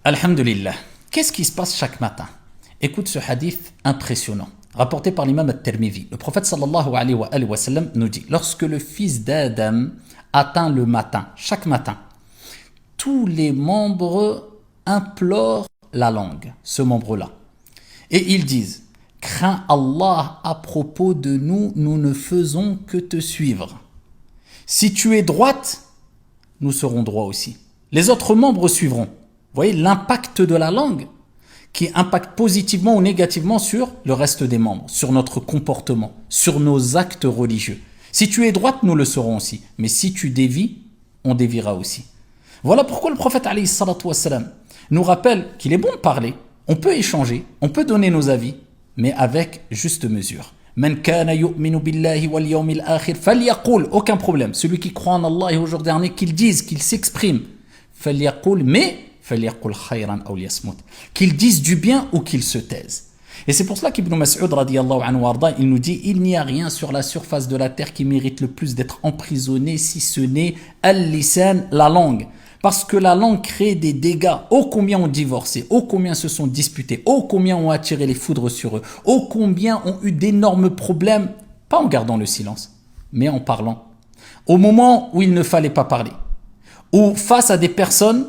Alhamdulillah. Qu'est-ce qui se passe chaque matin? Écoute ce hadith impressionnant, rapporté par l'imam At-Tirmidhi. Le prophète sallallahu alayhi wa sallam nous dit: lorsque le fils d'Adam atteint le matin, chaque matin, tous les membres implorent la langue, ce membre-là. Et ils disent: crains Allah à propos de nous, nous ne faisons que te suivre. Si tu es droite, nous serons droits aussi. Les autres membres suivront. Vous voyez l'impact de la langue qui impacte positivement ou négativement sur le reste des membres, sur notre comportement, sur nos actes religieux. Si tu es droite, nous le serons aussi. Mais si tu dévies, on déviera aussi. Voilà pourquoi le prophète alayhi salatu wassalam nous rappelle qu'il est bon de parler, on peut échanger, on peut donner nos avis, mais avec juste mesure. Man kana yu'minu billahi wal yawmil akhir falyaqul, aucun problème. Celui qui croit en Allah et au jour dernier, qu'il dise, qu'il s'exprime. Falyaqul, mais falyaqul khayran aw liyasmut. Qu'il dise du bien ou qu'il se taise. Et c'est pour cela qu'Ibn Mas'ud radiyallahu anhu warda, il nous dit: il n'y a rien sur la surface de la terre qui mérite le plus d'être emprisonné si ce n'est al-lisan, la langue. Parce que la langue crée des dégâts. Ô combien ont divorcé, ô combien se sont disputés, ô combien ont attiré les foudres sur eux, ô combien ont eu d'énormes problèmes, pas en gardant le silence, mais en parlant. Au moment où il ne fallait pas parler, ou face à des personnes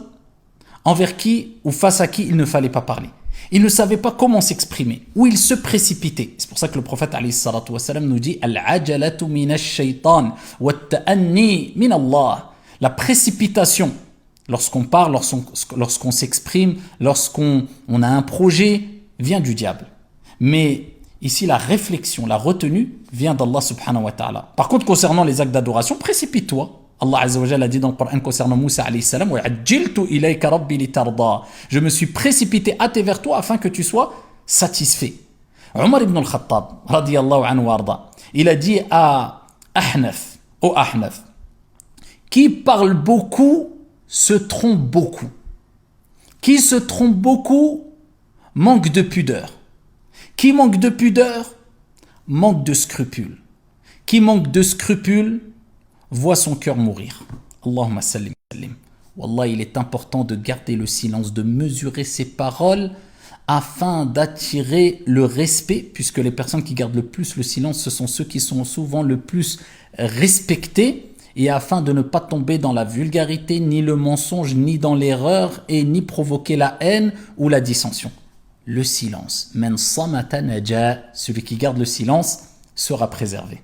envers qui ou face à qui il ne fallait pas parler. Ils ne savaient pas comment s'exprimer, ou ils se précipitaient. C'est pour ça que le prophète alayhi salatu wassalam nous dit: Al-ajalatu minash shaytan wa ta'anni min Allah. La précipitation, lorsqu'on parle, lorsqu'on s'exprime, lorsqu'on a un projet, vient du diable. Mais ici, la réflexion, la retenue vient d'Allah subhanahu wa ta'ala. Par contre, concernant les actes d'adoration, précipite-toi. Allah Azza wa Jalla a dit dans le Coran concernant Moussa alayhi salam: je me suis précipité hâté vers toi afin que tu sois satisfait. Omar ibn al-Khattab radiyallahu anhu warda, il a dit à Ahnaf, au Ahnaf: qui parle beaucoup se trompe beaucoup. Qui se trompe beaucoup manque de pudeur. Qui manque de pudeur manque de scrupules. Qui manque de scrupules voit son cœur mourir. Allahumma sallim sallim. Wallah, il est important de garder le silence, de mesurer ses paroles afin d'attirer le respect, puisque les personnes qui gardent le plus le silence, ce sont ceux qui sont souvent le plus respectés, et afin de ne pas tomber dans la vulgarité, ni le mensonge, ni dans l'erreur, et ni provoquer la haine ou la dissension. Le silence. Man samata naja, celui qui garde le silence sera préservé.